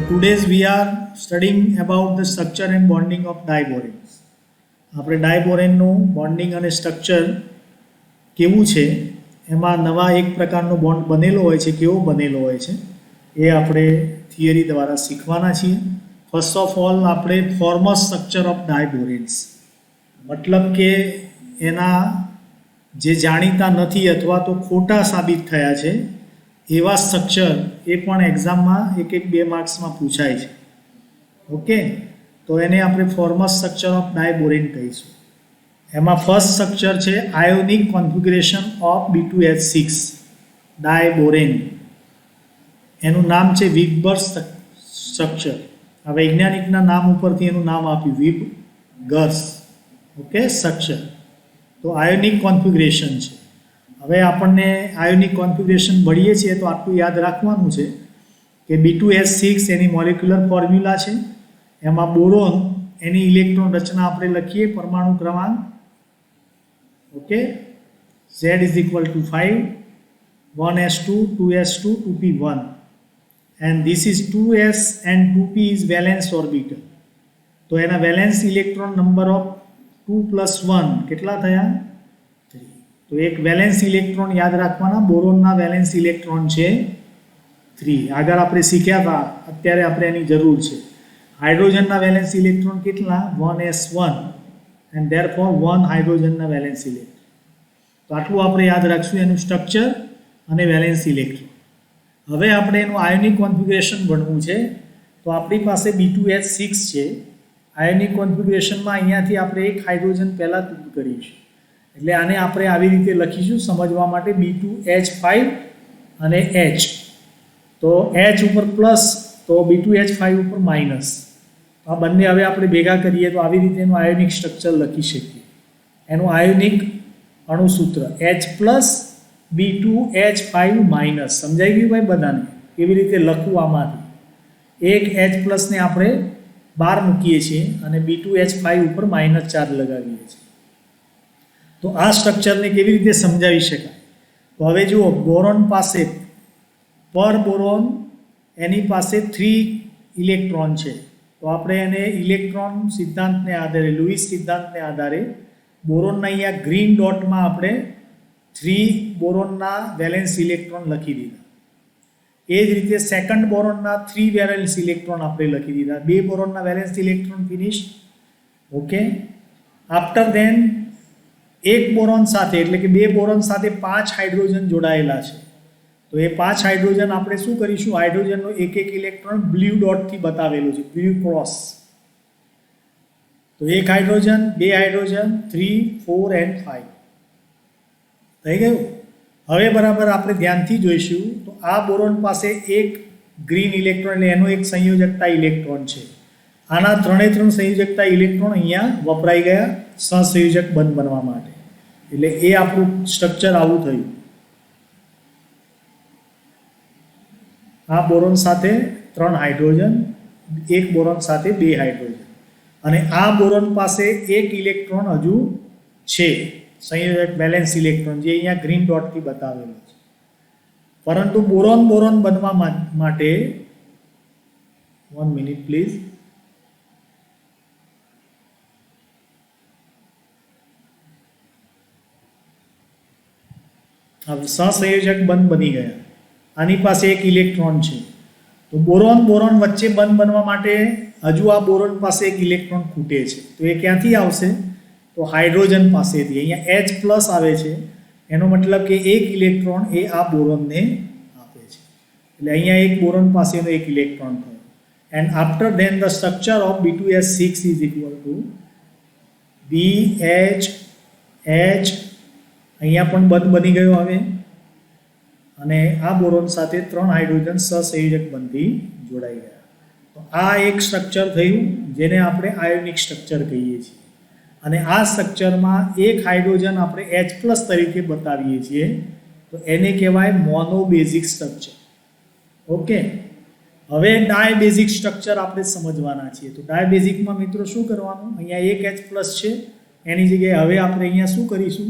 today's we are studying about the structure and bonding of diboranes. આપણે ડાયબોરેનનું bonding અને structure કેવું છે એમાં નવા એક પ્રકારનો બોન્ડ બનેલો હોય છે, કેવો બનેલો હોય છે એ આપણે થિયરી દ્વારા શીખવાના છીએ. ફર્સ્ટ ઓફ ઓલ આપણે ફોર્મલ સ્ટ્રક્ચર ઓફ ડાયબોરેન્સ, મતલબ કે એના જે જાણીતા નથી અથવા તો ખોટા સાબિત થયા છે એવા સ્ટ્રક્ચર એ પણ એક્ઝામમાં એક બે માર્ક્સમાં પૂછાય છે. ઓકે, તો એને આપણે ફોર્મલ સ્ટ્રક્ચર ઓફ ડાયબોરેન કહીશું. એમાં ફર્સ્ટ સ્ટ્રક્ચર છે આયોનિક કોન્ફિગરેશન ઓફ B2H6 ડાયબોરેન. એનું નામ છે વિગબર્ગ સ્ટ્રક્ચર. આ વૈજ્ઞાનિકના નામ ઉપરથી એનું નામ આપ્યું વિગબર્ગ. ઓકે, સ્ટ્રક્ચર તો આયોનિક કોન્ફિગરેશન છે. હવે આપણને આયોનિક કોન્ફિગરેશન ભણીએ છીએ તો આટલું યાદ રાખવાનું છે કે B2H6 એની મોલેક્યુલર ફોર્મ્યુલા છે. એમાં બોરોન એની ઇલેક્ટ્રોન રચના આપણે લખીએ પરમાણુ ક્રમાંક. Okay, Z = 5, 1s2, 2s2, 2p1 and this is 2s and 2p is valence orbital. તો એના વેલેન્સ ઇલેક્ટ્રોન નંબર ઓફ 2 + 1 કેટલા થયા? 3. તો એક વેલેન્સ ઇલેક્ટ્રોન યાદ રાખવાના, બોરોનના વેલેન્સ ઇલેક્ટ્રોન છે 3. આગળ આપણે શીખ્યા હતા, અત્યારે આપણે એની જરૂર છે. હાઇડ્રોજનના વેલેન્સ ઇલેક્ટ્રોન કેટલા? 1s1 and therefore 1 હાઇડ્રોજનના વેલેન્સ ઇલેક્ટ્રોન. તો આટલું આપણે યાદ રાખશું, એનું સ્ટ્રક્ચર અને વેલેન્સ ઇલેક્ટ્રોન. હવે આપણે એનું આયોનિક કોન્ફિગરેશન ભણવું છે. તો આપણી પાસે B2H6 છે. આયોનિક કોન્ફિગરેશનમાં અહીંયાથી આપણે એક હાઇડ્રોજન પહેલાં દૂર કરીશું, એટલે આને આપણે આવી રીતે લખીશું સમજવા માટે, B2H5 અને H. તો H ઉપર પ્લસ તો B2H5 ઉપર માઇનસ. આ બંને હવે આપણે ભેગા કરીએ તો આવી રીતે એનું આયોનિક સ્ટ્રક્ચર લખી શકીએ. એનું આયોનિક અણુસૂત્ર H+B2H5-. સમજાઈ ગયું ભાઈ બધાને કેવી રીતે લખવું? આમાંથી એક H+ ને આપણે બહાર મૂકીએ છીએ અને B2H5 ઉપર -4 લગાવીએ છીએ. તો આ સ્ટ્રક્ચરને કેવી રીતે સમજાવી શકાય? તો હવે જુઓ, બોરોન પાસે પર બોરોન એની પાસે 3 ઇલેક્ટ્રોન છે. તો આપણે એને ઇલેક્ટ્રોન સિદ્ધાંતને આધારે, લુઈસ સિદ્ધાંતને આધારે બોરોનના અહીંયા ગ્રીન ડોટમાં આપણે 3 બોરોનના વેલેન્સ ઇલેક્ટ્રોન લખી દીધા. એ જ રીતે સેકન્ડ બોરોનના 3 વેલેન્સ ઇલેક્ટ્રોન આપણે લખી દીધા. 2 બોરોનના valence electron finish. Okay, after then એક બોરોન સાથે, એટલે કે 2 બોરોન સાથે 5 હાઇડ્રોજન જોડાયેલા છે. તો એ 5 હાઇડ્રોજન આપણે શું કરીશું? હાઇડ્રોજનનો એક ઇલેક્ટ્રોન બ્લુ ડોટથી બતાવેલો છે, બ્લુ ક્રોસ. તો એક હાઇડ્રોજન, 2 હાઇડ્રોજન, 3, 4 and 5 થઈ ગયું. હવે બરાબર આપણે ધ્યાનથી જોઈશું તો આ બોરોન પાસે એક ગ્રીન ઇલેક્ટ્રોન, એટલે એનો એક સંયોજકતા ઇલેક્ટ્રોન છે. આના 3 સંયોજકતા ઇલેક્ટ્રોન અહીંયા વપરાઈ ગયા સહસંયોજક બંધ બનવા માટે. એટલે એ આપણું સ્ટ્રક્ચર આવું થયું. આ બોરોન સાથે 3 હાઇડ્રોજન, એક બોરોન સાથે 2 હાઇડ્રોજન, અને આ બોરોન પાસે એક ઇલેક્ટ્રોન હજુ છે, સંયોજક વેલેન્સ ઇલેક્ટ્રોન, જે અહીંયા ગ્રીન ડોટથી બતાવેલો છે. પરંતુ બોરોન બોરોન બનવા માટે 1 મિનિટ પ્લીઝ. હવે સહસંયોજક બંધ બની ગયા. આની પાસે એક ઇલેક્ટ્રોન છે. તો બોરોન બોરોન વચ્ચે બંધ બનવા માટે હજુ આ બોરોન પાસે એક ઇલેક્ટ્રોન ખૂટે છે. તો એ ક્યાંથી આવશે? તો હાઇડ્રોજન પાસેથી. અહીંયા H+ આવે છે, એનો મતલબ કે એક ઇલેક્ટ્રોન એ આ બોરોનને આપે છે. એટલે અહીંયા એક બોરોન પાસેનો એક ઇલેક્ટ્રોન થયો. And after then the structure of B2H6 is equal to BH, H. અહીંયા પણ બંધ બની ગયો હવે, અને આ બોરોન સાથે 3 હાઇડ્રોજન સહસંયોજક બંધથી જોડાઈ ગયા. તો આ એક સ્ટ્રક્ચર થયું જેને આપણે આયોનિક સ્ટ્રક્ચર કહીએ છીએ. અને આ સ્ટ્રક્ચરમાં એક હાઇડ્રોજન આપણે H+ તરીકે બતાવીએ છીએ, તો એને કહેવાય મોનોબેઝિક સ્ટ્રક્ચર. ઓકે, હવે ડાયબેઝિક સ્ટ્રક્ચર આપણે સમજવાના છીએ. તો ડાયબેઝિકમાં મિત્રો શું કરવાનું? અહીંયા એક H+ છે, એની જગ્યાએ હવે આપણે અહીંયા શું કરીશું?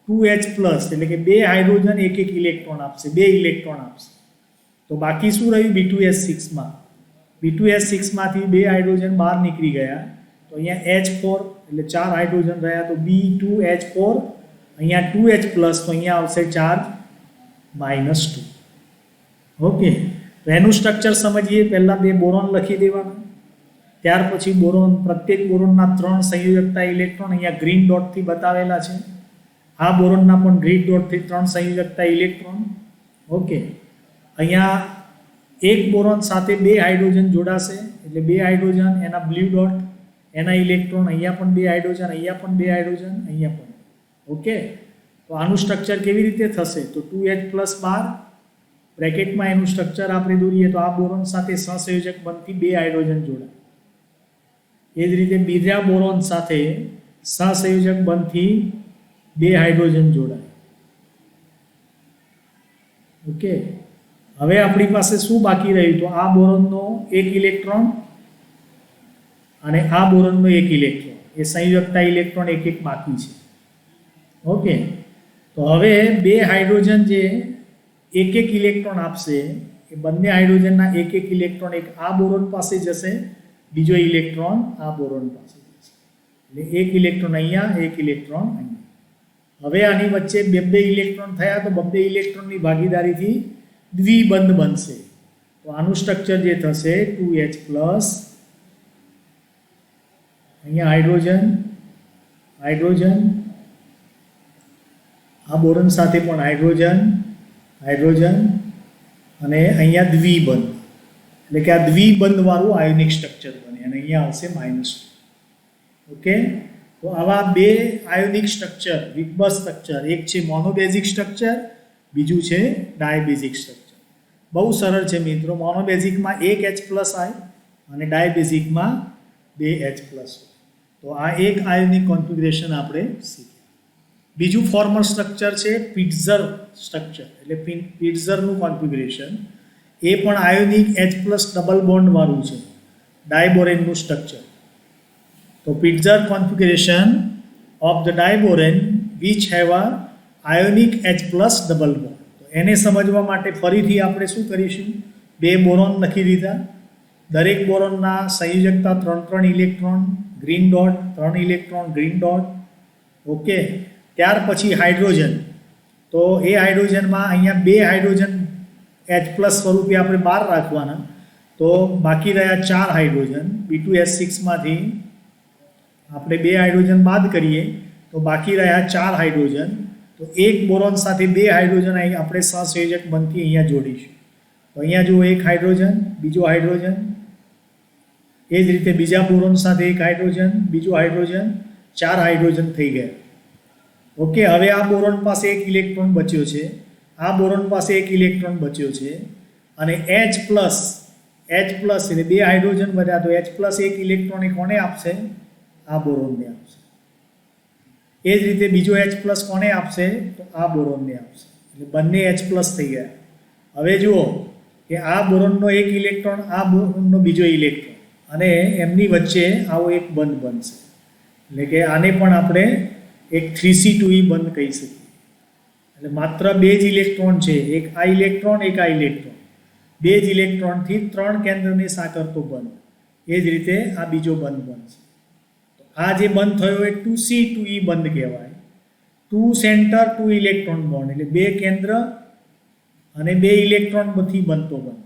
2H+, એટલે કે 2 હાઇડ્રોજન એક ઇલેક્ટ્રોન આપશે, 2 ઇલેક્ટ્રોન આપશે. તો બાકી શું રહ્યું B2H6 માં? B2H6માંથી 2 હાઇડ્રોજન બહાર નીકળી ગયા તો અહીંયા H4 એટલે 4 હાઇડ્રોજન રહ્યા તો B2H4 અહીંયા 2H પ્લસ તો અહીંયા આવશે ચાર્જ -2. ઓકે, તો એનું સ્ટ્રક્ચર સમજીએ. પહેલાં 2 બોરોન લખી દેવાના, ત્યાર પછી બોરોન, પ્રત્યેક બોરોનના 3 સંયોજકતા ઇલેક્ટ્રોન અહીંયા ગ્રીન ડોટથી બતાવેલા છે. આ બોરોનના પણ ગ્રીન ડોટથી 3 સંયોજકતા ઇલેક્ટ્રોન. ઓકે, અહીંયા એક બોરોન સાથે 2 હાઇડ્રોજન જોડાશે એટલે 2 હાઇડ્રોજન, એના બ્લુ ડોટ, એના ઇલેક્ટ્રોન, અહીંયા પણ 2 હાઇડ્રોજન, અહીંયા પણ 2 હાઇડ્રોજન, અહીંયા પણ. ઓકે, તો આનું સ્ટ્રક્ચર કેવી રીતે થશે? તો 2H પ્લસ 12 બ્રેકેટમાં એનું સ્ટ્રક્ચર આપણે દોરીએ તો આ બોરોન સાથે સહસંયોજક બંધથી 2 હાઇડ્રોજન જોડાય. એ જ રીતે બીજા બોરોન સાથે સહસંયોજક બંધથી 2 હાઇડ્રોજન જોડાય. ઓકે, હવે આપણી પાસે શું બાકી રહ્યું? તો આ બોરોનનો 1 ઇલેક્ટ્રોન અને આ બોરોનનો 1 ઇલેક્ટ્રોન, એ સંયોજકતા ઇલેક્ટ્રોન એક બાકી છે. ઓકે, તો હવે 2 હાઇડ્રોજન જે એક ઇલેક્ટ્રોન આપશે, એ બંને હાઇડ્રોજનના એક ઇલેક્ટ્રોન એક આ બોરોન પાસે જશે, બીજો ઇલેક્ટ્રોન આ બોરોન પાસે જશે. એટલે 1 ઇલેક્ટ્રોન અહીંયા, 1 ઇલેક્ટ્રોન અહીંયા. હવે આની વચ્ચે 2 ઇલેક્ટ્રોન થયા તો 2 ઇલેક્ટ્રોનની ભાગીદારીથી દ્વિબંધ બનશે. તો આનું સ્ટ્રક્ચર જે થશે 2H પ્લસ, અહીંયા હાઇડ્રોજન, હાઇડ્રોજન, આ બોરોન સાથે પણ હાઇડ્રોજન, હાઇડ્રોજન, અને અહીંયા દ્વિબંધ, એટલે કે આ દ્વિબંધવાળું આયોનિક સ્ટ્રક્ચર બને અને અહીંયા આવશે -2. ઓકે, તો આવા 2 આયોનિક સ્ટ્રક્ચર, વિકબસ સ્ટ્રક્ચર, એક છે મોનોબેઝિક સ્ટ્રક્ચર, બીજું છે ડાયબેઝિક સ્ટ્રક્ચર. બહુ સરળ છે મિત્રો. મોનોબેઝિકમાં 1H પ્લસ આય અને ડાયબેઝિકમાં 2H પ્લસ. તો આ એક આયોનિક કોન્ફિગરેશન આપણે શીખ્યા. બીજું ફોર્મલ સ્ટ્રક્ચર છે પિટ્ઝર સ્ટ્રક્ચર, એટલે પિટ્ઝરનું કોન્ફિગરેશન. એ પણ આયોનિક H પ્લસ ડબલ બોન્ડવાળું છે, ડાયબોરેનનું સ્ટ્રક્ચર. તો Pitzer configuration of the diborane which have a ionic H plus double bond. તો એને સમજવા માટે ફરીથી આપણે શું કરીશું? 2 બોરોન લખી દીધા, દરેક બોરોનના સંયોજકતા 3 electron, green dot, 3 electron, green dot. Okay, ત્યાર પછી હાઇડ્રોજન. તો એ હાઇડ્રોજનમાં અહીંયા 2 હાઇડ્રોજન H પ્લસ સ્વરૂપે આપણે બહાર રાખવાના. તો બાકી રહ્યા 4 હાઇડ્રોજન. B2H6માંથી આપણે 2 હાઇડ્રોજન બાદ કરીએ તો બાકી રહ્યા 4 હાઇડ્રોજન. તો એક બોરોન સાથે 2 હાઇડ્રોજન અહીં આપણે સહસંયોજક બંધથી અહીંયા જોડીશું. તો અહીંયા જુઓ 1 હાઇડ્રોજન, બીજો હાઇડ્રોજન, એ જ રીતે બીજા બોરોન સાથે 1 હાઇડ્રોજન, બીજો હાઇડ્રોજન, 4 હાઇડ્રોજન થઈ ગયા. ઓકે, હવે આ બોરોન પાસે 1 ઇલેક્ટ્રોન બચ્યો છે, આ બોરોન પાસે 1 ઇલેક્ટ્રોન બચ્યો છે, અને H પ્લસ એટલે 2 હાઇડ્રોજન વધ્યા તો H પ્લસ 1 ઇલેક્ટ્રોન એ કોને આપશે? આ બોરોનને આપશે. એ જ રીતે બીજો H પ્લસ કોને આપશે? તો આ બોરોનને આપશે. એટલે બંને H પ્લસ થઈ ગયા. હવે જુઓ કે આ બોરોનનો 1 ઇલેક્ટ્રોન, આ બોરોનનો બીજો ઇલેક્ટ્રોન, અને એમની વચ્ચે આવો એક બંધ બનશે. એટલે કે આને પણ આપણે એક 3C2E બંધ કહી શકીએ. એટલે માત્ર 2 જ ઇલેક્ટ્રોન છે, એક આ ઇલેક્ટ્રોન, એક આ ઇલેક્ટ્રોન, 2 જ ઇલેક્ટ્રોનથી 3 કેન્દ્રની સાંકળતો બંધ. એ જ રીતે આ બીજો બંધ બનશે. તો આ જે બંધ થયો એ 2C2E બંધ કહેવાય. 2 સેન્ટર 2 ઇલેક્ટ્રોન બોન્ડ, એટલે 2 કેન્દ્ર અને 2 ઇલેક્ટ્રોનથી બનતો બંધ.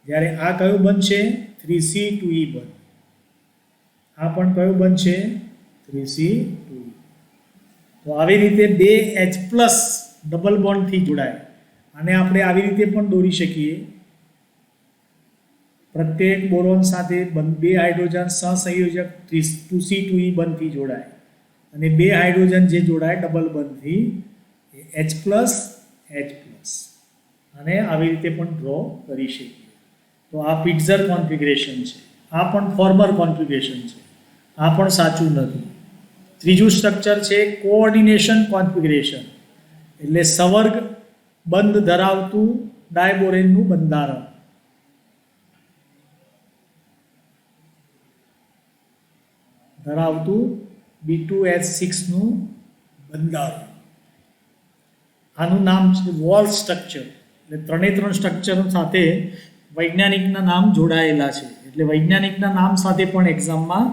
જ્યારે આ કયું બનશે? 3C2E બંધ. આ પણ કયું બનશે? 3C2E. તો આવી રીતે 2H પ્લસ ડબલ બોન્ડથી જોડાય. અને આપણે આવી રીતે પણ દોરી શકીએ. પ્રત્યેક બોરોન સાથે 2 હાઇડ્રોજન સહસંયોજક 2C2E બંધથી જોડાય, અને 2 હાઇડ્રોજન જે જોડાય ડબલ બંધથી H પ્લસ H પ્લસ, અને આવી રીતે પણ ડ્રો કરી શકીએ. તો આ પિટ્ઝર કોન્ફિગરેશન છે. આ પણ ફોર્મર કોન્ફિગરેશન છે. આ પણ સાચું નથી. ત્રીજું સ્ટ્રક્ચર છે કોઓર્ડિનેશન કોન્ફિગરેશન, એટલે સંવર્ગ બંધ ધરાવતું ડાયબોરેનનું બંધારણ. ધરાવતું B2H6નું બંધારણ. આનું નામ છે વોલ સ્ટ્રક્ચર. એટલે 3 સ્ટ્રક્ચરો સાથે વૈજ્ઞાનિકના નામ જોડાયેલા છે, એટલે વૈજ્ઞાનિકના નામ સાથે પણ એક્ઝામમાં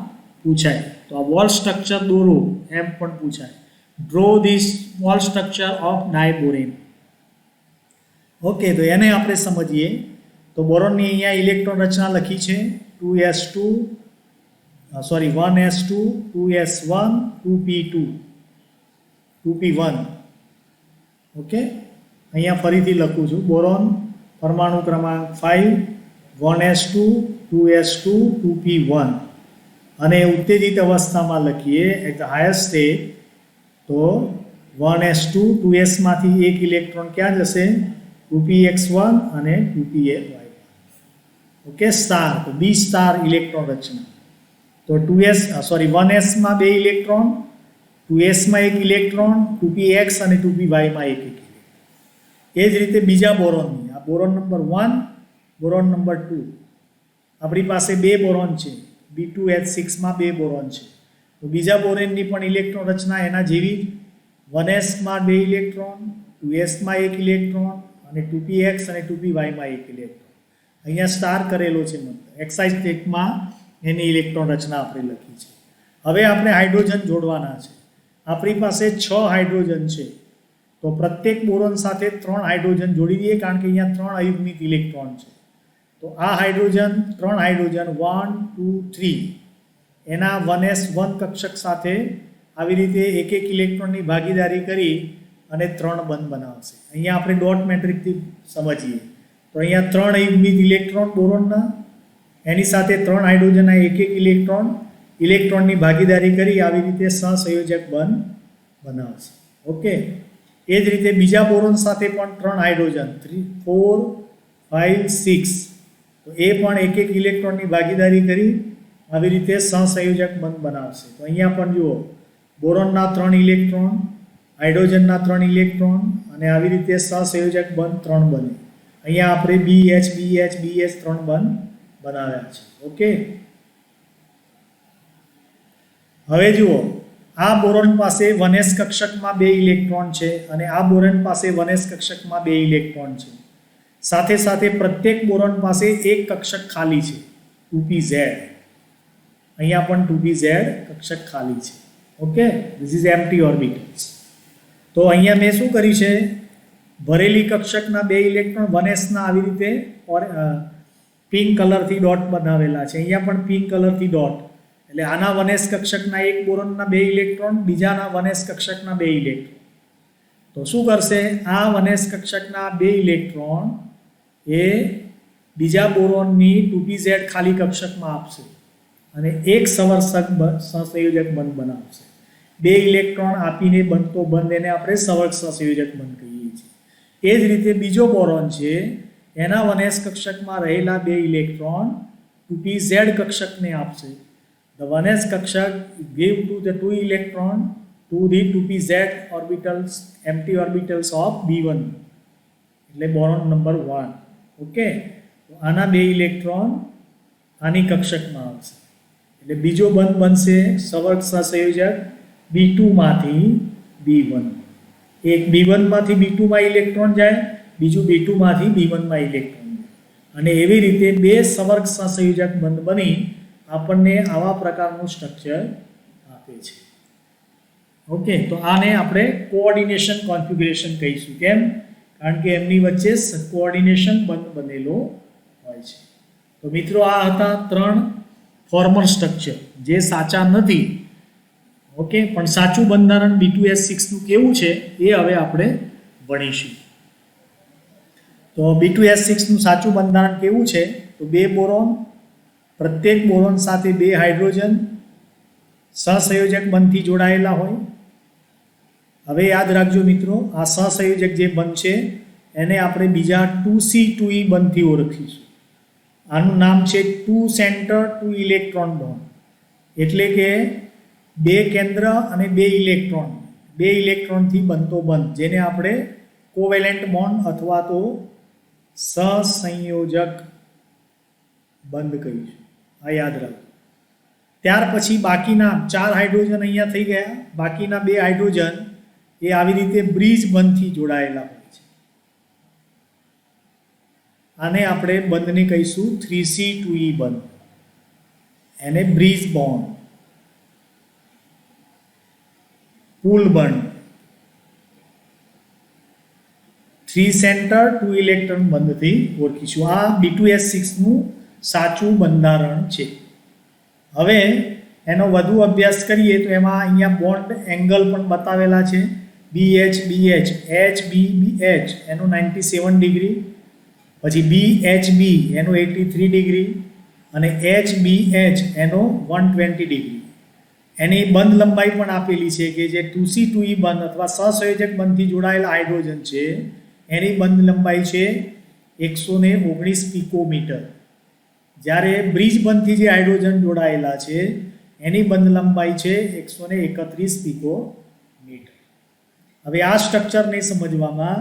પૂછાય. તો આ વોલ સ્ટ્રક્ચર દોરો એમ પણ પૂછાય. Draw this wall structure of ડાયબોરેન. Okay, તો એને આપણે સમજીએ. તો બોરોનની અહીંયા ઇલેક્ટ્રોન રચના લખી છે 1s2, 2s1, 2p2, 2p1. Okay, અહીંયા ફરીથી લખું છું. બોરોન પરમાણુ ક્રમાંક 5, 1s2, 2s2, 2p1. અને ઉત્તેજિત અવસ્થામાં લખીએ એટ ધ હાયર સ્ટેટ, તો 1s2, 2sમાંથી એક ઇલેક્ટ્રોન ક્યાં જશે? 2px1 અને 2py. ઓકે, સ્ટાર, તો બી સ્ટાર ઇલેક્ટ્રોન રચના. તો 1s માં 2 ઇલેક્ટ્રોન, 2sમાં 1 ઇલેક્ટ્રોન, 2px અને 2py માં એક ઇલેક્ટ્રોન. એ જ રીતે બીજા બોરોનની, આ બોરોન નંબર 1, બોરોન નંબર 2. આપણી પાસે 2 બોરોન છે, B2H6માં 2 બોરોન છે. તો બીજા બોરોનની પણ ઇલેક્ટ્રોન રચના એના જેવી. 1sમાં 2 ઇલેક્ટ્રોન, 2sમાં 1 ઇલેક્ટ્રોન અને 2px અને 2py માં 1 ઇલેક્ટ્રોન. અહીંયા સ્ટાર કરેલો છે, એક્સાઇઝ સ્ટેટમાં એની ઇલેક્ટ્રોન રચના આપણે લખી છે. હવે આપણે હાઇડ્રોજન જોડવાના છે. આપણી પાસે 6 હાઇડ્રોજન છે, તો પ્રત્યેક બોરોન સાથે 3 હાઇડ્રોજન જોડી દઈએ, કારણ કે અહીંયા 3 અયુગ્મિક ઇલેક્ટ્રોન છે. તો આ હાઇડ્રોજન 3 હાઇડ્રોજન 1, 2, 3 એના 1s1 કક્ષક સાથે આવી રીતે એક એક ઇલેક્ટ્રોનની ભાગીદારી કરી અને 3 બંધ બનાવશે. અહીંયા આપણે ડોટ મેટ્રિકથી સમજીએ. તો અહીંયા 3 અયુગ્મિક ઇલેક્ટ્રોન બોરોનના, એની સાથે 3 હાઇડ્રોજનના એક એક ઇલેક્ટ્રોનની ભાગીદારી કરી આવી રીતે સહસંયોજક બંધ બનાવશે. ઓકે, એ જ રીતે બીજા બોરોન સાથે પણ 3 હાઇડ્રોજન 3, 4, 5, 6, તો એ પણ એક એક ઇલેક્ટ્રોનની ભાગીદારી કરી આવી રીતે સહસંયોજક બંધ બનાવશે. તો અહીંયા પણ જુઓ, બોરોનના 3 ઇલેક્ટ્રોન, હાઇડ્રોજનના 3 ઇલેક્ટ્રોન અને આવી રીતે સહસંયોજક બંધ 3 બને. અહીંયા આપણે BH 3 બંધ બનાવ્યા છે. ઓકે, હવે જુઓ, આ બોરોન પાસે 1s કક્ષકમાં 2 ઇલેક્ટ્રોન છે અને આ બોરોન પાસે 1s કક્ષકમાં 2 ઇલેક્ટ્રોન છે. સાથે સાથે પ્રત્યેક બોરોન પાસે એક કક્ષક ખાલી છે, 2pz. અહીંયા પણ 2pz કક્ષક ખાલી છે. Okay, this is empty orbitals. તો અહીંયા મેં શું કર્યું છે, ભરેલી કક્ષકના 2 ઇલેક્ટ્રોન 1sના આવી રીતે પિંક કલરથી ડોટ બનાવેલા છે. અહીંયા પણ પિંક કલરથી ડોટ, એટલે આના 1s કક્ષકના એક બોરોનના 2 ઇલેક્ટ્રોન, બીજાના 1s કક્ષકના 2 ઇલેક્ટ્રોન. તો શું કરશે, આ 1s કક્ષકના 2 ઇલેક્ટ્રોન એ બીજા બોરોનની 2pz ખાલી કક્ષકમાં આપશે અને એક સહસંયોજક બંધ બનાવશે. 2 ઇલેક્ટ્રોન આપીને બનતો બંધ એને આપણે સહસંયોજક બંધ કહીએ છીએ. એ જ રીતે બીજો બોરોન છે, એના 1s કક્ષકમાં રહેલા 2 ઇલેક્ટ્રોન 2pz કક્ષકને આપશે. The 1s કક્ષક give to the 2 electron to the 2pz orbitals, empty orbitals of B1, એટલે બોરોન નંબર 1. ઓકે, તો આના 2 ઇલેક્ટ્રોન આની કક્ષકમાં આવશે, એટલે બીજો બંધ બનશે સહસંયોજક B2માંથી B1. એક B1માંથી B2માં ઇલેક્ટ્રોન જાય, બીજું B2માંથી B1માં ઇલેક્ટ્રોન જાય, અને એવી રીતે 2 સહસંયોજક બંધ બની આપણને આવા પ્રકારનું સ્ટ્રક્ચર આપે છે. ઓકે, તો આને આપણે કોઓર્ડિનેશન કોન્ફિગ્યુરેશન કહીશું. કેમ? કારણ કે એમની વચ્ચે કોઓર્ડિનેશન બંધ બનેલો હોય છે. તો મિત્રો, આ હતા 3 ફોર્મલ સ્ટ્રક્ચર જે સાચા નથી. ઓકે, પણ સાચું બંધારણ B2H6નું કેવું છે એ હવે આપણે ભણીશું. તો B2H6નું સાચું બંધારણ કેવું છે? તો 2 બોરોન, પ્રત્યેક બોરોન સાથે 2 હાઇડ્રોજન સહસંયોજક બંધથી જોડાયેલા હોય. હવે યાદ રાખજો મિત્રો, આ સહસંયોજક જે બંધ છે એને આપણે બીજા 2C2E બંધથી ઓળખીશું. આનું નામ છે 2 સેન્ટર 2 ઇલેક્ટ્રોન બોન્ડ. એટલે કે 2 કેન્દ્ર અને 2 ઇલેક્ટ્રોન, 2 ઇલેક્ટ્રોનથી બનતો બંધ, જેને આપણે કોવેલેન્ટ બોન્ડ અથવા તો સહસંયોજક બંધ કહીશું. આ યાદ રાખો. ત્યાર પછી બાકીના 4 હાઇડ્રોજન અહીંયા થઈ ગયા, બાકીના 2 હાઇડ્રોજન એ આવી રીતે બ્રિજ બંધથી જોડાયેલા હોય છે. આને આપણે બંધને કહીશું 3C2E બંધ, એને બ્રિજ બોન્ડ, પુલ બંધ, 3 સેન્ટર 2 ઇલેક્ટ્રોન બંધથી ઓળખીશું. આ B2S6 નું સાચું બંધારણ છે. હવે એનો વધુ અભ્યાસ કરીએ તો એમાં અહીંયા બોન્ડ એંગલ પણ બતાવેલા છે. BH HBH એનો 97 ડિગ્રી, પછી BHB એનો 83 ડિગ્રી અને HBH એનો 120 ડિગ્રી. એની બંધ લંબાઈ પણ આપેલી છે કે જે 2C2E બંધ અથવા સહસંયોજક બંધથી જોડાયેલા હાઇડ્રોજન છે એની બંધ લંબાઈ છે 119 પિકોમીટર. જ્યારે બ્રિજ બંધથી જે હાઇડ્રોજન જોડાયેલા છે એની બંધ લંબાઈ છે 131 પિકોમીટર. હવે આ સ્ટ્રક્ચરને સમજવામાં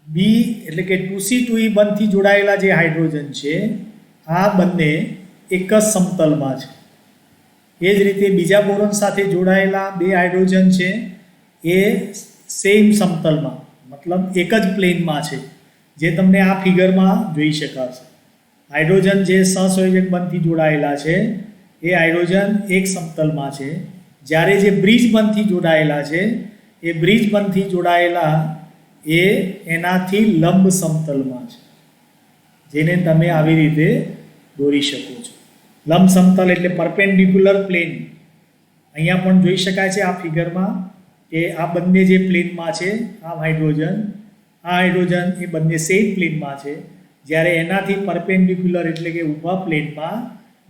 બી એટલે કે 2C2E બંધથી જોડાયેલા જે હાઇડ્રોજન છે આ બંને એક જ સમતલમાં છે. એ જ રીતે બીજા બોરોન સાથે જોડાયેલા બે હાઇડ્રોજન છે એ સેમ સમતલમાં મતલબ એક જ પ્લેનમાં છે, જે તમને આ ફિગરમાં જોઈ શકાશે. હાઇડ્રોજન જે સહસંયોજક બંધથી જોડાયેલા છે એ હાઇડ્રોજન એક સમતલમાં છે, જ્યારે જે બ્રિજ બંધથી જોડાયેલા છે એ બ્રિજ બંધથી જોડાયેલા એ એનાથી લંબ સમતલમાં છે, જેને તમે આવી રીતે દોરી શકો છો. લંબ સમતલ એટલે પરપેન્ડિક્યુલર પ્લેન. અહીંયા પણ જોઈ શકાય છે આ ફિગરમાં કે આ બંને જે પ્લેનમાં છે આ હાઇડ્રોજન એ બંને સેમ પ્લેનમાં છે, જ્યારે એનાથી પરપેન્ડિક્યુલર એટલે કે ઊભા પ્લેનમાં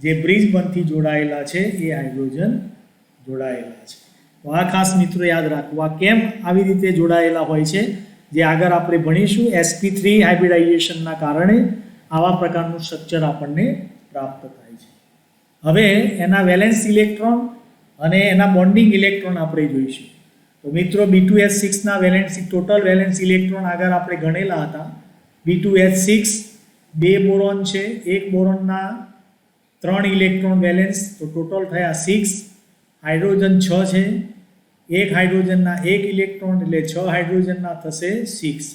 જે બ્રિજ બંધથી જોડાયેલા છે એ હાઇડ્રોજન જોડાયેલા છે. તો આ ખાસ મિત્રો યાદ રાખવું, આ કેમ આવી રીતે જોડાયેલા હોય છે જે આગળ આપણે ભણીશું. sp3 હાઇબ્રિડાઇઝેશનના કારણે આવા પ્રકારનું સ્ટ્રક્ચર આપણને પ્રાપ્ત થાય છે. હવે એના વેલેન્સ ઇલેક્ટ્રોન અને એના બોન્ડિંગ ઇલેક્ટ્રોન આપણે જોઈશું. તો મિત્રો B2S6ના ટોટલ વેલેન્સ ઇલેક્ટ્રોન આગળ આપણે ગણેલા હતા. B2S6 બે બોરોન છે, એક બોરોનના 3 ઇલેક્ટ્રોન વેલેન્સ, તો ટોટલ થયા 6. હાઇડ્રોજન 6 છે, એક હાઇડ્રોજનના 1 ઇલેક્ટ્રોન એટલે 6 હાઇડ્રોજનના થશે 6.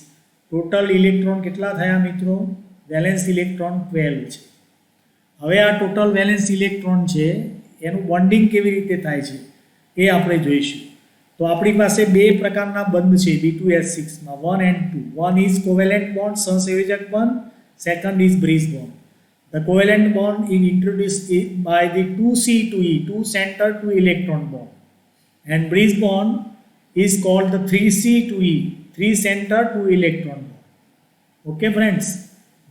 ટોટલ ઇલેક્ટ્રોન કેટલા થયા મિત્રો? વેલેન્સ ઇલેક્ટ્રોન 12 છે. હવે આ ટોટલ વેલેન્સ ઇલેક્ટ્રોન છે એનું બોન્ડિંગ કેવી રીતે થાય છે એ આપણે જોઈશું. તો આપણી પાસે બે પ્રકારના બંધ છે B2S6માં, 1 and 2. One is covalent bond, સહસંયોજક બંધ. Second is bridge bond. The covalent bond is introduced by the 2C2E, 2 center 2 electron bond, and bridge bond is called the 3C2E, 3 center 2 electron bond. Okay friends,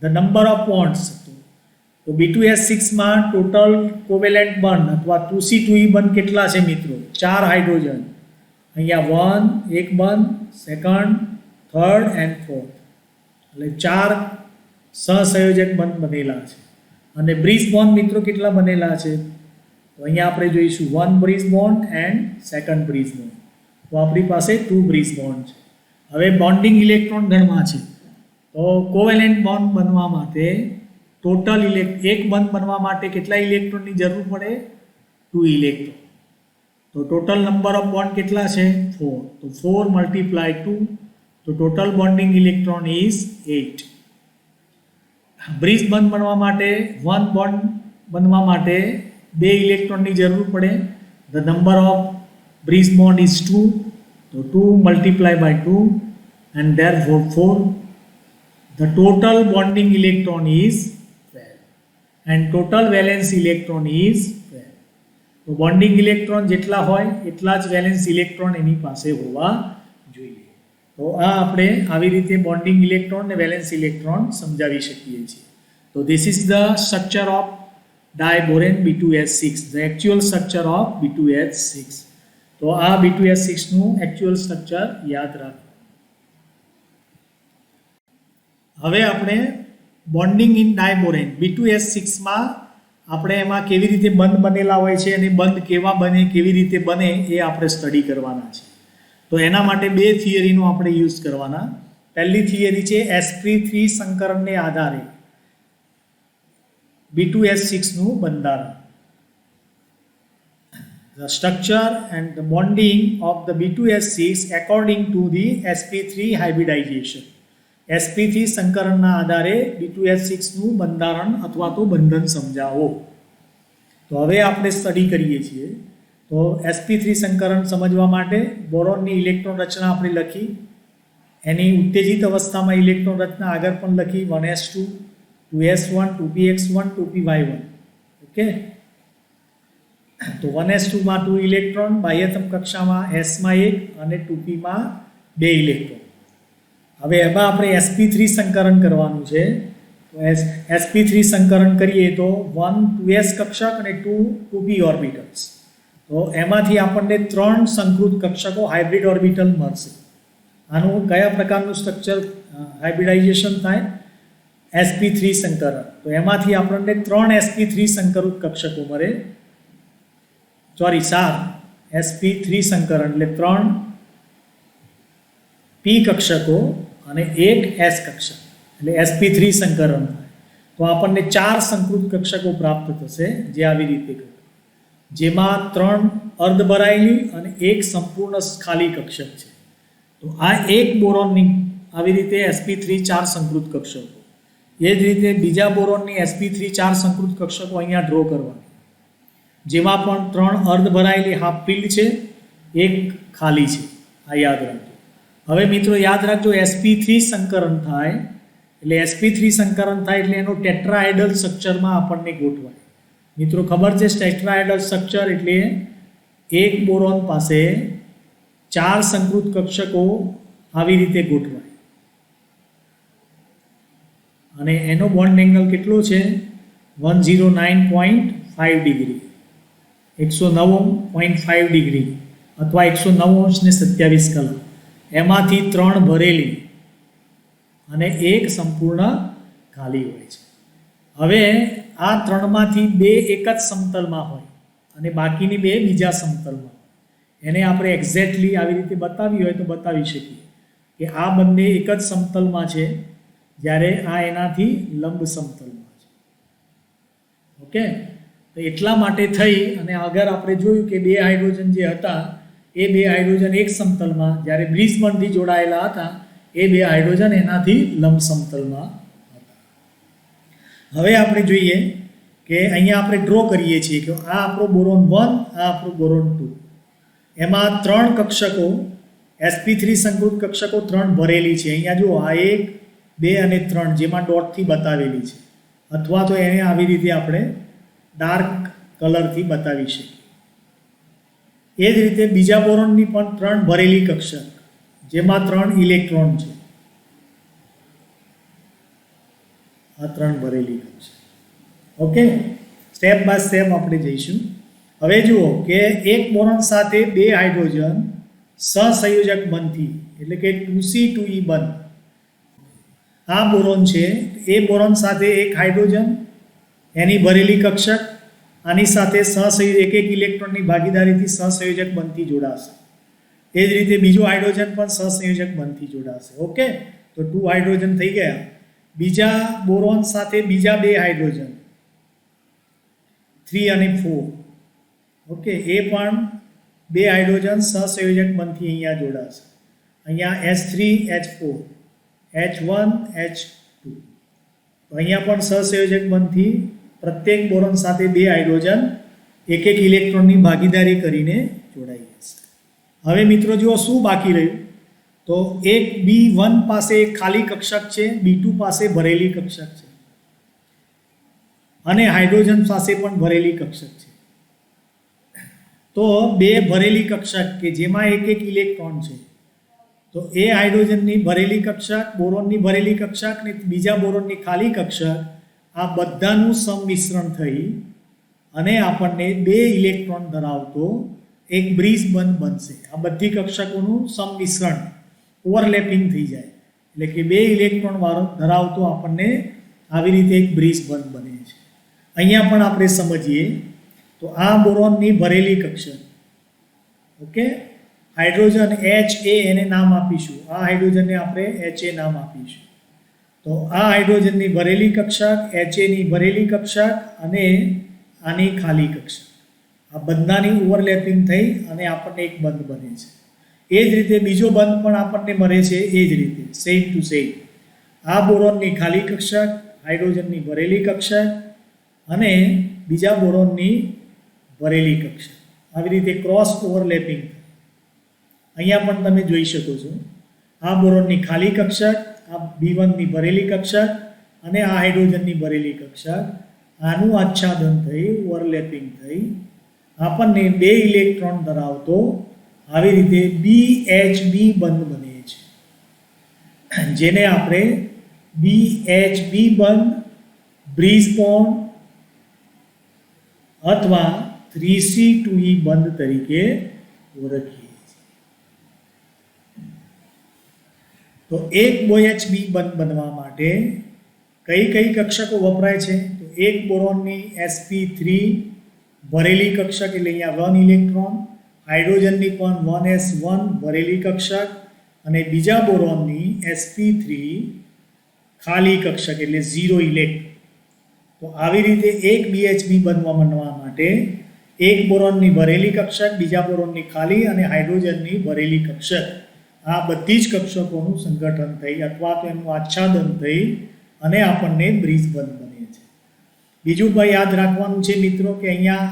the number of bonds. તો B2S6માં total covalent બંધ અથવા 2C2E બંધ કેટલા છે મિત્રો? 4 hydrogen. અહીંયા 1 એક બંધ, સેકન્ડ, થર્ડ એન્ડ ફોર્થ, એટલે 4 સહસંયોજક બંધ બનેલા છે. અને બ્રિજ બોન્ડ મિત્રો કેટલા બનેલા છે? તો અહીંયા આપણે જોઈશું 1 bridge bond and second bridge bond. તો આપણી પાસે 2 બ્રિજ બોન્ડ છે. હવે બોન્ડિંગ ઇલેક્ટ્રોન ગણવા છે. તો કોવેલેન્ટ બોન્ડ બનવા માટે ટોટલ એક બંધ બનવા માટે કેટલા ઇલેક્ટ્રોનની જરૂર પડે? 2 ઇલેક્ટ્રોન. તો ટોટલ નંબર ઓફ બોન્ડ કેટલા છે? 4. તો 4 × 2, તો total bonding electron is 8. Bridge બંધ બનવા માટે 1 બોન્ડ બનવા માટે 2 ઇલેક્ટ્રોનની જરૂર પડે. The number of bridge bond is 2. તો 2 × 2 and therefore 4. The total bonding electron is 12 and total valence electron is 12. તો બોન્ડિંગ ઇલેક્ટ્રોન જેટલા હોય એટલા જ વેલેન્સ ઇલેક્ટ્રોન એની પાસે હોવા જોઈએ. તો આ આપણે આવી રીતે બોન્ડિંગ ઇલેક્ટ્રોન અને વેલેન્સ ઇલેક્ટ્રોન સમજાવી શકીએ છીએ. તો this is the structure of ડાયબોરેન B2S6, the actual structure of B2S6. તો આ B2S6નું એકચ્યુઅલ સ્ટ્રક્ચર યાદ રાખો. હવે આપણે બોન્ડિંગ ઇન ડાયબોરેન B2S6માં આપણે એમાં કેવી રીતે બંધ બનેલા હોય છે અને બંધ કેવા બને, કેવી રીતે બને એ આપણે સ્ટડી કરવાના છે. તો એના માટે બે થિયરીનો આપણે યુઝ કરવાના. પહેલી થિયરી છે sp3 સંકરણને આધારે B2S6નું બંધારણ. The structure and the bonding of the B2S6 according to the sp3 hybridization. sp3 સંકરણના આધારે B2H6નું બંધારણ અથવા તો બંધન સમજાવો. તો હવે આપણે સ્ટડી કરીએ છીએ. તો sp3 સંકરણ સમજવા માટે બોરોનની ઇલેક્ટ્રોન રચના આપણે લખી, એની ઉત્તેજિત અવસ્થામાં ઇલેક્ટ્રોન રચના આગળ પણ લખી, 1s2 2s1 2px1 2py1. Okay, તો 1s2 માં 2 ઇલેક્ટ્રોન, બાહ્યતમ કક્ષામાં s માં 1 અને 2p માં 2 ઇલેક્ટ્રોન. હવે એમાં આપણે sp3 સંકરણ કરવાનું છે. તો sp3 સંકરણ કરીએ તો 1 2s કક્ષક અને 2 2p ઓર્બિટલ્સ. તો એમાંથી આપણને 3 સંકૃત કક્ષકો હાઇબ્રિડ ઓર્બિટલ મળશે. આનું કયા પ્રકારનું સ્ટ્રક્ચર હાઇબ્રિડાઇઝેશન થાય? sp3 સંકરણ. તો એમાંથી આપણને 3 sp3 સંકૃત કક્ષકો મળે. સોરી 4 sp3 સંકરણ એટલે 3 p કક્ષકો અને 1 s કક્ષક એટલે sp3 સંકરણ થાય. તો આપણને 4 સંકૃત કક્ષકો પ્રાપ્ત થશે, જે આવી રીતે કહ્યું, જેમાં 3 અર્ધ ભરાયેલી અને 1 સંપૂર્ણ ખાલી કક્ષક છે. તો આ એક બોરોનની આવી રીતે sp3 4 સંકૃત કક્ષકો. એ જ રીતે બીજા બોરોનની sp3 4 સંકૃત કક્ષકો અહીંયા ડ્રો કરવાની, જેમાં પણ 3 અર્ધ ભરાયેલી હાફ ફિલ્ડ છે, 1 ખાલી છે. આ યાદ રાખજો. હવે મિત્રો યાદ રાખજો, sp3 સંકરણ થાય એટલે sp3 સંકરણ થાય એટલે એનો ટેટ્રાહેડ્રલ સ્ટ્રક્ચરમાં આપણને ગોઠવાય. મિત્રો ખબર છે ટેટ્રાહેડ્રલ સ્ટ્રક્ચર એટલે એક બોરોન પાસે 4 સંકૃત કક્ષકો આવી રીતે ગોઠવાય અને એનો બોન્ડ એંગલ કેટલો છે? 109.5 ડિગ્રી, 109.5 ડિગ્રી અથવા 109°27 કલાક. એમાંથી 3 ભરેલી અને 1 સંપૂર્ણ ખાલી હોય છે. હવે આ 3માંથી 2 એક જ સમતલમાં હોય અને બાકીની 2 બીજા સમતલમાં. એને આપણે એક્ઝેક્ટલી આવી રીતે બતાવી હોય તો બતાવી શકીએ કે આ બંને એક જ સમતલમાં છે, જ્યારે આ એનાથી લંબ સમતલમાં છે. ઓકે, તો એટલા માટે થઈ અને આગળ આપણે જોયું કે 2 હાઇડ્રોજન જે હતા એ 2 હાઇડ્રોજન એક સમતલમાં, જ્યારે બ્રિજ બંધથી જોડાયેલા હતા એ 2 હાઇડ્રોજન એનાથી લંબ સમતલમાં હતા. હવે આપણે જોઈએ કે અહીંયા આપણે ડ્રો કરીએ છીએ કે આ આપણો બોરોન 1, આ આપણો બોરોન 2. એમાં 3 કક્ષકો sp3 સંકૃત કક્ષકો 3 ભરેલી છે. અહીંયા જુઓ, આ 1 2 અને 3 જેમાં ડોટથી બતાવેલી છે, અથવા તો એને આવી રીતે આપણે ડાર્ક કલરથી બતાવી શકીએ. એ જ રીતે બીજા બોરોનની પણ 3 ભરેલી કક્ષક જેમાં 3 ઇલેક્ટ્રોન છે. આ 3 ભરેલી કક્ષક. ઓકે, સ્ટેપ બાય સ્ટેપ આપણે જઈશું. હવે જુઓ કે એક બોરોન સાથે 2 હાઇડ્રોજન સહસંયોજક બંધથી એટલે કે 2C2E બંધ. આ બોરોન છે, એ બોરોન સાથે 1 હાઇડ્રોજન એની ભરેલી કક્ષક આની સાથે સહસંયોજક 1 ઇલેક્ટ્રોનની ભાગીદારીથી સહસંયોજક બંધથી જોડાશે. એ જ રીતે બીજો હાઇડ્રોજન પણ સહસંયોજક બંધથી જોડાશે. ઓકે, તો 2 હાઇડ્રોજન થઈ ગયા. બીજા બોરોન સાથે બીજા 2 હાઇડ્રોજન 3 અને 4. ઓકે, એ પણ 2 હાઇડ્રોજન સહસંયોજક બંધથી અહીંયા જોડાશે. અહીંયા H3H4 H1 H2. તો અહીંયા પણ સહસંયોજક બંધથી પ્રત્યેક બોરોન સાથે 2 હાઇડ્રોજન 1 ઇલેક્ટ્રોનની ભાગીદારી કરીને જોડાઈ જશે. હવે મિત્રો જુઓ શું બાકી રહ્યું? તો એક B1 પાસે એક ખાલી કક્ષક છે, B2 પાસે ભરેલી કક્ષક છે અને હાઇડ્રોજન પાસે પણ ભરેલી કક્ષક છે. તો 2 ભરેલી કક્ષક કે જેમાં 1 ઇલેક્ટ્રોન છે, તો એ હાઇડ્રોજનની ભરેલી કક્ષક, બોરોનની ભરેલી કક્ષક ને બીજા બોરોનની ખાલી કક્ષક, આ બધાનું સંમિશ્રણ થઈ અને આપણને 2 ઇલેક્ટ્રોન ધરાવતો એક બ્રિજ બંધ બનશે. આ બધી કક્ષકોનું સંમિશ્રણ ઓવરલેપિંગ થઈ જાય એટલે કે 2 ઇલેક્ટ્રોન વાળો ધરાવતો આપણને આવી રીતે એક બ્રિજ બંધ બને છે. અહીંયા પણ આપણે સમજીએ તો આ બોરોનની ભરેલી કક્ષક. ઓકે, હાઇડ્રોજન HA એને નામ આપીશું, આ હાઇડ્રોજનને આપણે HA નામ આપીશું. તો આ હાઇડ્રોજનની ભરેલી કક્ષક, HAની ભરેલી કક્ષક અને આની ખાલી કક્ષક, આ બધાની ઓવરલેપિંગ થઈ અને આપણને એક બંધ બને છે. એ જ રીતે બીજો બંધ પણ આપણને મળે છે, એ જ રીતે સેમ ટુ સેમ. આ બોરોનની ખાલી કક્ષક, હાઇડ્રોજનની ભરેલી કક્ષક અને બીજા બોરોનની ભરેલી કક્ષક, આવી રીતે ક્રોસ ઓવરલેપિંગ. અહીંયા પણ તમે જોઈ શકો છો, આ બોરોનની ખાલી કક્ષક, આ B1ની ભરેલી કક્ષક અને આ હાઇડ્રોજનની ભરેલી કક્ષક, આનું આચ્છાદન થઈ ઓવરલેપિંગ થઈ આપણને 2 ઇલેક્ટ્રોન ધરાવતો આવી રીતે BHB બંધ બને છે, જેને આપણે BHB બંધ, બ્રીઝ બોન્ડ અથવા 3C2E બંધ તરીકે ઓળખીએ છીએ. તો એક BHB બંધ બનવા માટે કઈ કઈ કક્ષકો વપરાય છે? તો એક બોરોનની sp3 ભરેલી કક્ષક એટલે અહીંયા 1 ઇલેક્ટ્રોન, હાઇડ્રોજનની પણ 1s1 ભરેલી કક્ષક અને બીજા બોરોનની sp3 ખાલી કક્ષક એટલે 0 ઇલેક્ટ્રોન. તો આવી રીતે એક BHB બનવા માટે એક બોરોનની ભરેલી કક્ષક, બીજા બોરોનની ખાલી અને હાઇડ્રોજનની ભરેલી કક્ષક, આ બધી જ કક્ષકોનું સંગઠન થઈ અથવા તો એનું આચ્છાદન થઈ અને આપણને બ્રીઝ બંધ બને છે. બીજું ભાઈ યાદ રાખવાનું છે મિત્રો કે અહીંયા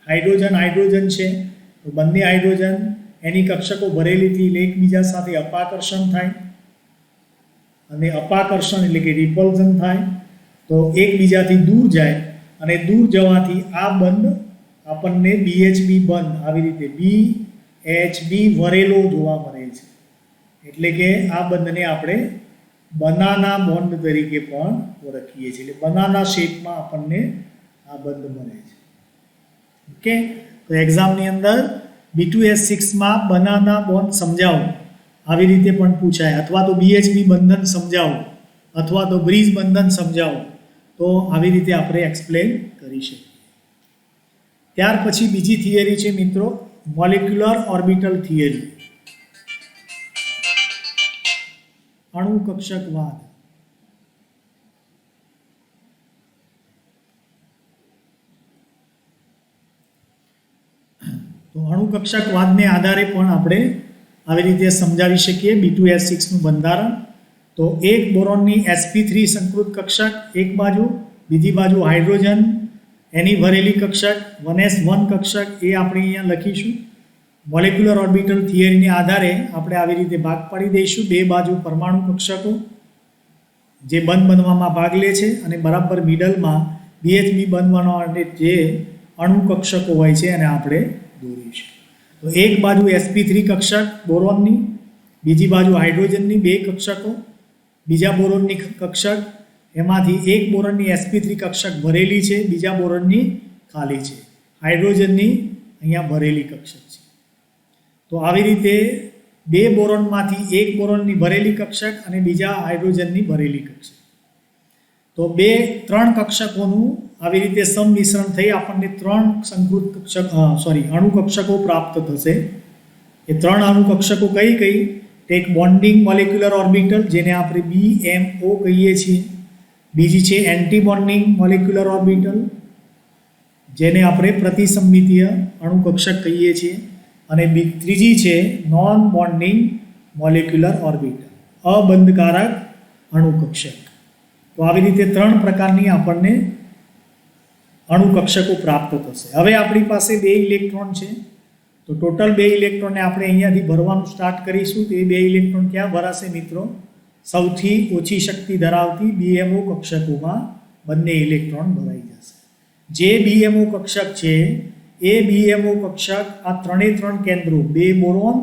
હાઇડ્રોજન છે, તો બંને હાઇડ્રોજન એની કક્ષકો ભરેલીથી એટલે એકબીજા સાથે અપાકર્ષણ થાય અને અપાકર્ષણ એટલે કે રિપલ્ઝન થાય, તો એકબીજાથી દૂર જાય અને દૂર જવાથી આ બંધ આપણને BHB બંધ આવી રીતે BHB વરેલો જોવા મળે છે. એટલે કે આ બંધને આપણે બનાના બોન્ડ તરીકે પણ ઓળખીએ છીએ. એટલે બનાના શેપમાં આપણને આ બંધ મળે છે. ઓકે, તો એક્ઝામની અંદર B2S6માં બનાના બોન્ડ સમજાવો આવી રીતે પણ પૂછાય, અથવા તો BHB બંધન સમજાવો અથવા તો બ્રીઝ બંધન સમજાવો, તો આવી રીતે આપણે એક્સપ્લેન કરી શકીએ. ત્યાર પછી બીજી થિયરી છે મિત્રો મોલેક્યુલર ઓર્બિટલ થિયરી, અણુ કક્ષકવાદ. તો અણુ કક્ષકવાદને આધારે પણ આપણે આવી રીતે સમજાવી શકીએ B2S6નું બંધારણ. તો એક બોરોનની sp3 સંકૃત કક્ષક એક બાજુ, બીજી બાજુ હાઇડ્રોજન એની ભરેલી કક્ષક 1s1 કક્ષક, એ આપણે અહીંયા લખીશું. મોલેક્યુલર ઓર્બિટલ થિયરીને આધારે આપણે આવી રીતે ભાગ પાડી દઈશું. બે બાજુ પરમાણુ કક્ષકો જે બંધ બનવામાં ભાગ લે છે અને બરાબર મિડલમાં BHB બનવાનો માટે જે અણુ કક્ષકો હોય છે એને આપણે દોરીશું. તો એક બાજુ sp3 કક્ષક બોરોનની, બીજી બાજુ હાઇડ્રોજનની બે કક્ષકો, બીજા બોરોનની કક્ષક, એમાંથી એક બોરોનની sp3 કક્ષક ભરેલી છે, બીજા બોરોનની ખાલી છે, હાઇડ્રોજનની અહીંયા ભરેલી કક્ષક છે. તો આવી રીતે બે બોરોનમાંથી એક બોરોનની ભરેલી કક્ષક અને બીજા હાઇડ્રોજનની ભરેલી કક્ષક, તો ત્રણ કક્ષકોનું આવી રીતે સંમિશ્રણ થઈ આપણને ત્રણ સંકૃત કક્ષક અણુ કક્ષકો પ્રાપ્ત થશે. એ ત્રણ અણુ કક્ષકો કઈ કઈ? એક બોન્ડિંગ મોલેક્યુલર ઓર્બિટલ જેને આપણે BMO કહીએ છીએ, બીજી છે એન્ટી બોન્ડિંગ મોલેક્યુલર ઓર્બિટલ જેને આપણે પ્રતિસંમિતીય અણુ કક્ષક કહીએ છીએ, અને ત્રીજી છે નોન બોન્ડિંગ મોલેક્યુલર ઓર્બિટલ, અબંધકારક અણુ કક્ષક. તો આવી રીતે ત્રણ પ્રકારની આપણને અણુ કક્ષકો પ્રાપ્ત થશે. હવે આપણી પાસે બે ઇલેક્ટ્રોન છે, તો ટોટલ બે ઇલેક્ટ્રોનને આપણે અહીંયાથી ભરવાનું સ્ટાર્ટ કરીશું. તો એ બે ઇલેક્ટ્રોન ક્યાં ભરાશે મિત્રો? સૌથી ઓછી શક્તિ ધરાવતી BMO કક્ષકોમાં બંને ઇલેક્ટ્રોન ભરાઈ જશે. જે BMO કક્ષક છે એ BMO કક્ષક આ ત્રણ કેન્દ્રો, બે બોરોન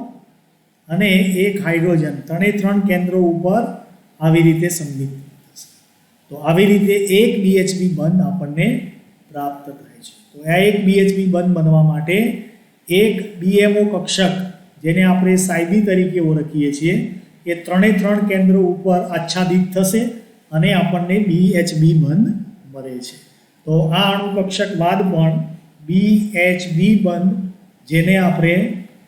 અને એક હાઇડ્રોજન, ત્રણ કેન્દ્રો ઉપર આવી રીતે સંમિલિત થશે. તો આવી રીતે એક BHB બંધ આપણને પ્રાપ્ત થાય છે. તો આ એક BHB બંધ બનવા માટે એક BMO કક્ષક જેને આપણે સાયબી તરીકે ઓળખીએ છીએ એ ત્રણ કેન્દ્રો ઉપર આચ્છાદિત થશે અને આપણને BHB બંધ મળે છે. તો આ અણુ કક્ષકવાદ પણ BHB બંધ જેને આપણે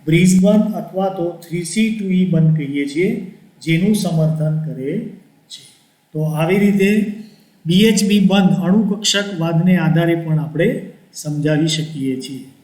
બ્રીઝ બંધ અથવા તો 3C2E બંધ કહીએ છીએ જેનું સમર્થન કરે છે. તો આવી રીતે BHB બંધ અણુ કક્ષકવાદને આધારે પણ આપણે સમજાવી શકીએ છીએ.